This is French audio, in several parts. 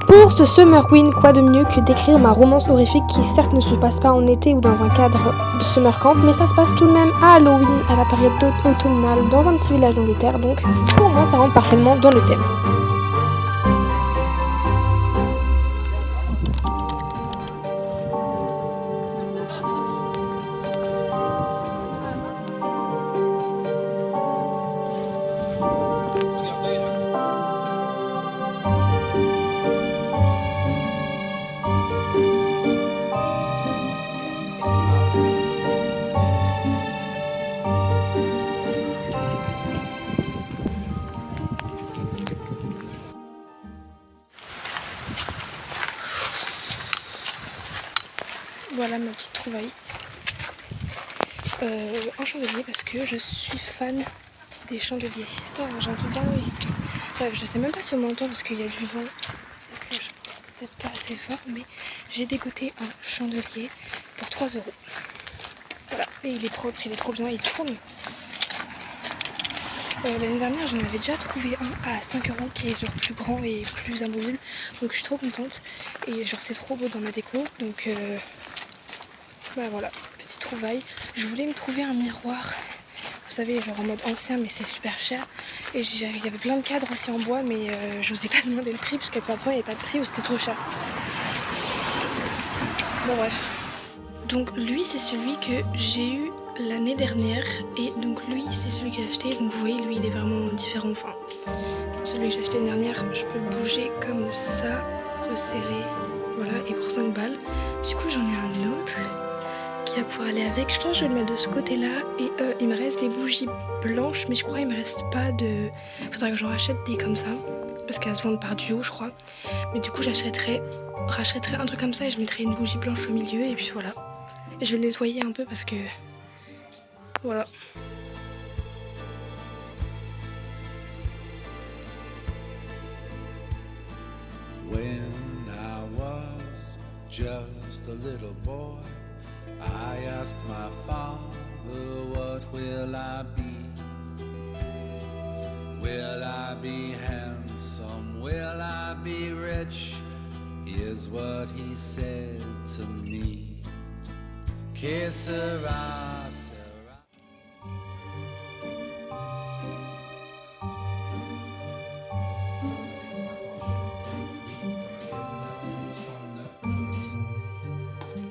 Pour ce Summer Queen, quoi de mieux que d'écrire ma romance horrifique qui certes ne se passe pas en été ou dans un cadre de summer camp, mais ça se passe tout de même à Halloween, à la période automnale, dans un petit village d'Angleterre, donc pour moi ça rentre parfaitement dans le thème. Voilà ma petite trouvaille. Un chandelier parce que je suis fan des chandeliers. Putain, j'ai un truc dans l'œil. Bref, je sais même pas si on m'entend parce qu'il y a du vent. Donc je peut-être pas assez fort, mais j'ai dégoté un chandelier pour 3 €. Voilà, et il est propre, il est trop bien, il tourne. L'année dernière, j'en avais déjà trouvé un à 5 € qui est genre plus grand et plus amovible. Donc je suis trop contente. Et genre c'est trop beau dans ma déco. Donc bah voilà, petite trouvaille. Je voulais me trouver un miroir. Vous savez, genre en mode ancien, mais c'est super cher. Et il y avait plein de cadres aussi en bois, mais j'osais pas demander le prix parce qu'à part de temps, il n'y avait pas de prix ou c'était trop cher. Bon bref. Donc lui, c'est celui que j'ai eu l'année dernière. Et donc lui, c'est celui que j'ai acheté. Donc vous voyez, lui, il est vraiment différent. Enfin, celui que j'ai acheté l'année dernière, je peux le bouger comme ça, resserrer. Voilà, et pour 5 balles. Du coup, j'en ai un autre qui va pouvoir aller avec. Je pense que je vais le mettre de ce côté-là. Et il me reste des bougies blanches, mais je crois qu'il me reste pas de... Faudrait que j'en rachète des comme ça, parce qu'elles se vendent par duo, je crois. Mais du coup, rachèterais un truc comme ça et je mettrais une bougie blanche au milieu et puis voilà. Et je vais le nettoyer un peu parce que... Voilà. When I was just a little boy, I asked my father, what will I be? Will I be handsome? Will I be rich? Here's what he said to me. Que sera, sera.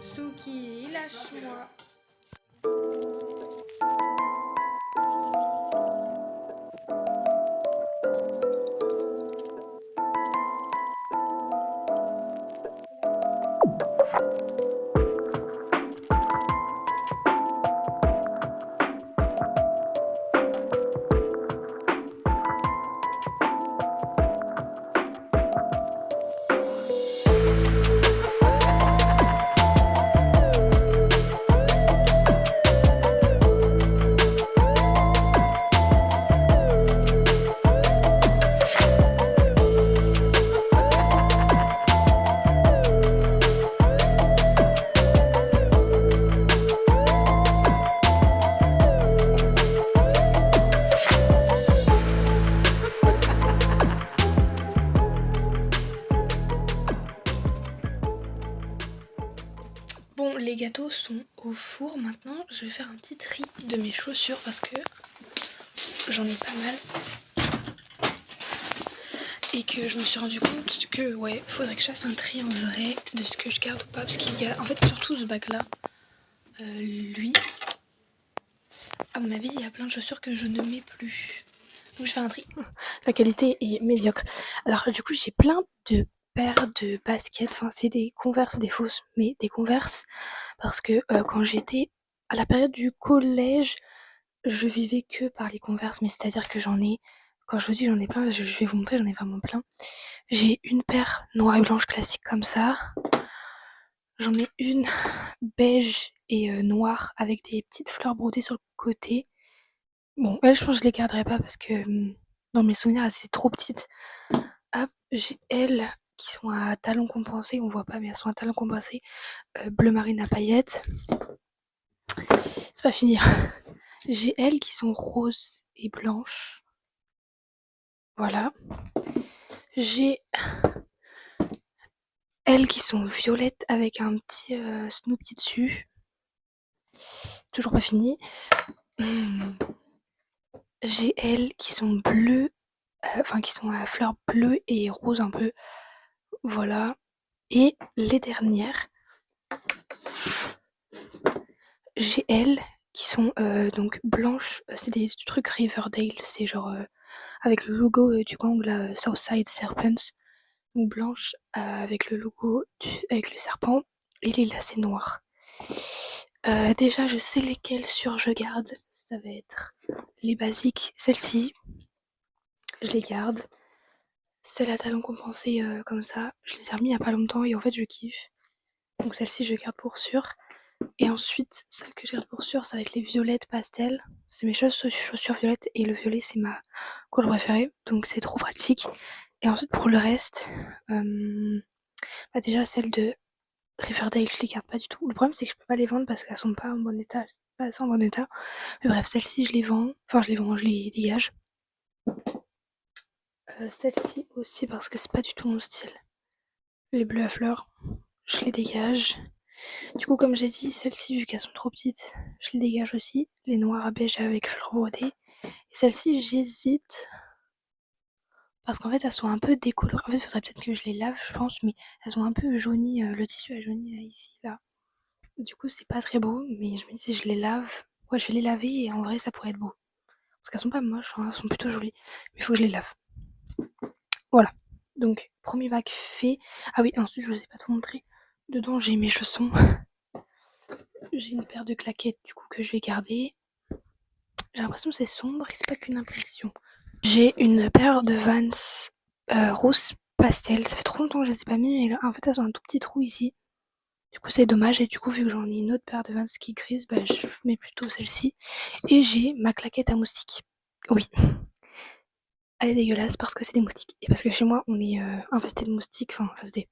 Suki, lâche-moi. Bon, les gâteaux sont au four maintenant. Je vais faire un petit tri de mes chaussures parce que j'en ai pas mal. Et que je me suis rendu compte que ouais, faudrait que je fasse un tri en vrai de ce que je garde ou pas. Parce qu'il y a en fait surtout ce bac là, lui, à mon avis, il y a plein de chaussures que je ne mets plus. Donc je fais un tri. La qualité est médiocre. Alors du coup, j'ai plein de paires de baskets. Enfin, c'est des Converse, des fausses, mais des Converse. Parce que quand j'étais à la période du collège, je vivais que par les Converse. Mais c'est-à-dire que j'en ai, quand je vous dis j'en ai plein, je vais vous montrer, j'en ai vraiment plein. J'ai une paire noire et blanche classique comme ça. J'en ai une beige et noire avec des petites fleurs brodées sur le côté. Bon, elles, je pense que je les garderai pas parce que dans mes souvenirs, elles étaient trop petites. Hop, j'ai elles qui sont à talons compensés, on voit pas, mais elles sont à talons compensés, bleu marine à paillettes. C'est pas fini. J'ai elles qui sont roses et blanches. Voilà. J'ai elles qui sont violettes avec un petit Snoopy dessus. Toujours pas fini. J'ai elles qui sont bleues, enfin qui sont à fleurs bleues et roses un peu. Voilà. Et les dernières, j'ai elles qui sont donc blanches. C'est des trucs Riverdale. C'est genre avec le logo du gang là, Southside Serpents. Donc blanche avec le logo avec le serpent. Et les lacets noirs. Déjà, je sais lesquelles sur je garde. Ça va être les basiques, celles-ci, je les garde. Celles à talons compensés comme ça, je les ai remis il y a pas longtemps et en fait je kiffe. Donc celle-ci je garde pour sûr. Et ensuite, celle que je garde pour sûr, ça va être les violettes pastel. C'est mes chaussures violettes et le violet c'est ma couleur préférée. Donc c'est trop pratique. Et ensuite pour le reste, bah déjà celles de Riverdale, je les garde pas du tout. Le problème, c'est que je peux pas les vendre parce qu'elles sont pas en bon état. Pas assez en bon état. Mais bref, celles-ci, je les vends. Enfin, je les vends, je les dégage. Celles-ci aussi parce que c'est pas du tout mon style. Les bleus à fleurs, je les dégage. Du coup, comme j'ai dit, celles-ci, vu qu'elles sont trop petites, je les dégage aussi. Les noirs à beige avec fleurs brodées. Et celles-ci, j'hésite. Parce qu'en fait, elles sont un peu décolorées. En fait, il faudrait peut-être que je les lave, je pense. Mais elles sont un peu jaunies. Le tissu a jauni là, ici, là. Du coup, c'est pas très beau, mais je me dis si je les lave, ouais, je vais les laver et en vrai, ça pourrait être beau. Parce qu'elles sont pas moches, hein, elles sont plutôt jolies, mais il faut que je les lave. Voilà. Donc, premier bac fait. Ah oui, ensuite, je vous ai pas tout montré. Dedans, j'ai mes chaussons. J'ai une paire de claquettes, du coup, que je vais garder. J'ai l'impression que c'est sombre et c'est pas qu'une impression. J'ai une paire de Vans rose pastel. Ça fait trop longtemps que je les ai pas mis, mais là, en fait, elles ont un tout petit trou ici. Du coup, c'est dommage. Et du coup, vu que j'en ai une autre paire de Vans qui est grise, bah, je mets plutôt celle-ci. Et j'ai ma claquette à moustiques. Oui. Elle est dégueulasse parce que c'est des moustiques. Et parce que chez moi, on est infesté de moustiques. Enfin, infesté.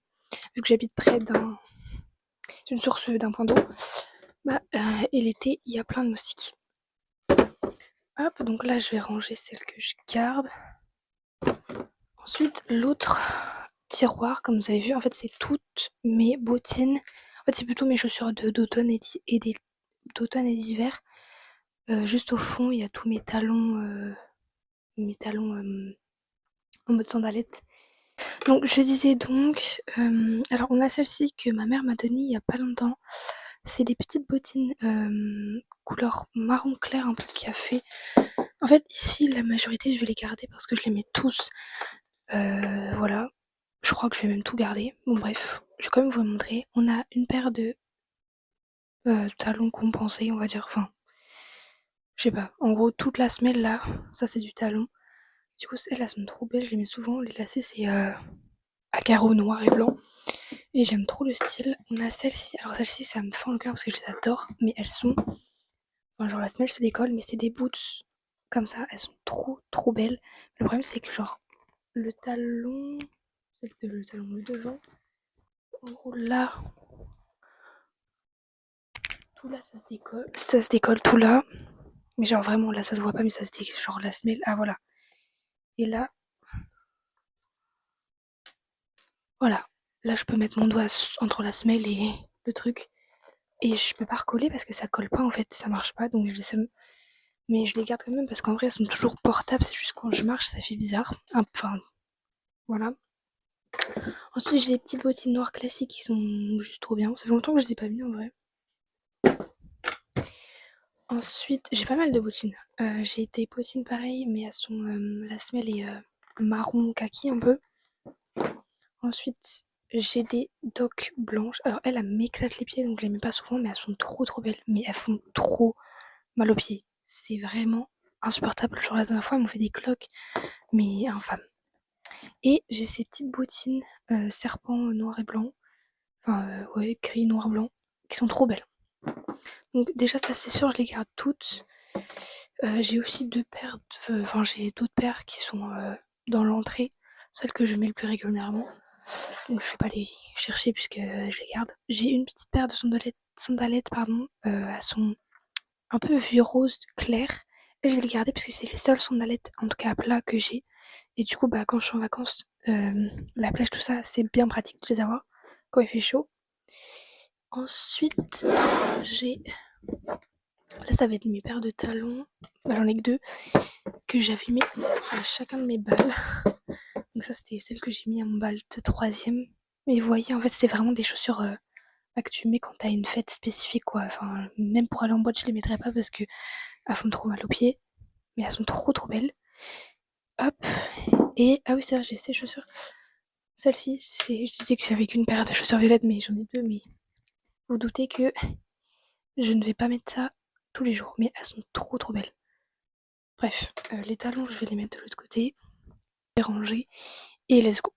Vu que j'habite près d'une source d'un point d'eau, bah, et l'été, il y a plein de moustiques. Hop, donc là, je vais ranger celle que je garde. Ensuite, l'autre tiroir, comme vous avez vu, en fait, c'est toutes mes bottines. En fait, c'est plutôt mes chaussures d'automne d'automne et d'hiver. Juste au fond, il y a tous mes talons en mode sandalette. Donc, je disais donc, alors on a celle-ci que ma mère m'a donnée il y a pas longtemps. C'est des petites bottines couleur marron clair, un peu café. En fait, ici, la majorité, je vais les garder parce que je les mets tous. Voilà. Je crois que je vais même tout garder. Bon, bref, je vais quand même vous montrer. On a une paire de talons compensés, on va dire. Enfin, je sais pas. En gros, toute la semelle là, ça c'est du talon. Du coup, elles sont trop belles, je les mets souvent. Les lacets, c'est à carreaux noirs et blancs. Et j'aime trop le style. On a celle-ci. Alors, celle-ci, ça me fend le cœur parce que je les adore. Mais elles sont. Enfin, genre, la semelle se décolle, mais c'est des boots comme ça. Elles sont trop, trop belles. Le problème, c'est que, genre, le talon. Le talon, le devant. En gros, là. Tout là, ça se décolle. Ça se décolle tout là. Mais genre, vraiment, là, ça se voit pas, mais ça se décolle. Genre, la semelle. Ah, voilà. Et là. Voilà. Là, je peux mettre mon doigt entre la semelle et le truc. Et je peux pas recoller parce que ça colle pas en fait, ça marche pas, donc je les somme. Mais je les garde quand même parce qu'en vrai elles sont toujours portables, c'est juste quand je marche ça fait bizarre. Enfin, voilà. Ensuite j'ai les petites bottines noires classiques qui sont juste trop bien. Ça fait longtemps que je les ai pas mis en vrai. Ensuite j'ai pas mal de bottines. J'ai des bottines pareilles mais elles sont... la semelle est marron kaki un peu. Ensuite j'ai des docks blanches. Alors elles m'éclatent les pieds donc je les mets pas souvent mais elles sont trop trop belles. Mais elles font trop mal aux pieds. C'est vraiment insupportable. Genre la dernière fois, elles m'ont fait des cloques, mais infâme. Et j'ai ces petites bottines serpent noir et blanc, enfin ouais, gris, noir, blanc, qui sont trop belles. Donc déjà ça c'est sûr, je les garde toutes. J'ai aussi deux paires, enfin j'ai d'autres paires qui sont dans l'entrée, celles que je mets le plus régulièrement. Donc je vais pas les chercher puisque je les garde. J'ai une petite paire de sandalettes pardon, elles sont un peu vieux rose clair. Et je vais les garder parce que c'est les seules sandalettes, en tout cas à plat, que j'ai. Et du coup, bah, quand je suis en vacances, la plage, tout ça, c'est bien pratique de les avoir quand il fait chaud. Ensuite, j'ai là, ça va être mes paires de talons. Bah, j'en ai que 2 que j'avais mis à chacun de mes balles. Donc ça, c'était celle que j'ai mis à mon bal de 3e. Mais vous voyez, en fait, c'est vraiment des chaussures que tu mets quand t'as une fête spécifique, quoi. Enfin, même pour aller en boîte, je les mettrais pas parce que elles font trop mal aux pieds. Mais elles sont trop trop belles. Hop. Et ah oui, c'est vrai, j'ai ces chaussures. Celle-ci, je disais que j'avais qu'une paire de chaussures violettes, mais j'en ai 2. Mais vous doutez que je ne vais pas mettre ça tous les jours. Mais elles sont trop trop belles. Bref, les talons, je vais les mettre de l'autre côté. Les ranger. Et let's go.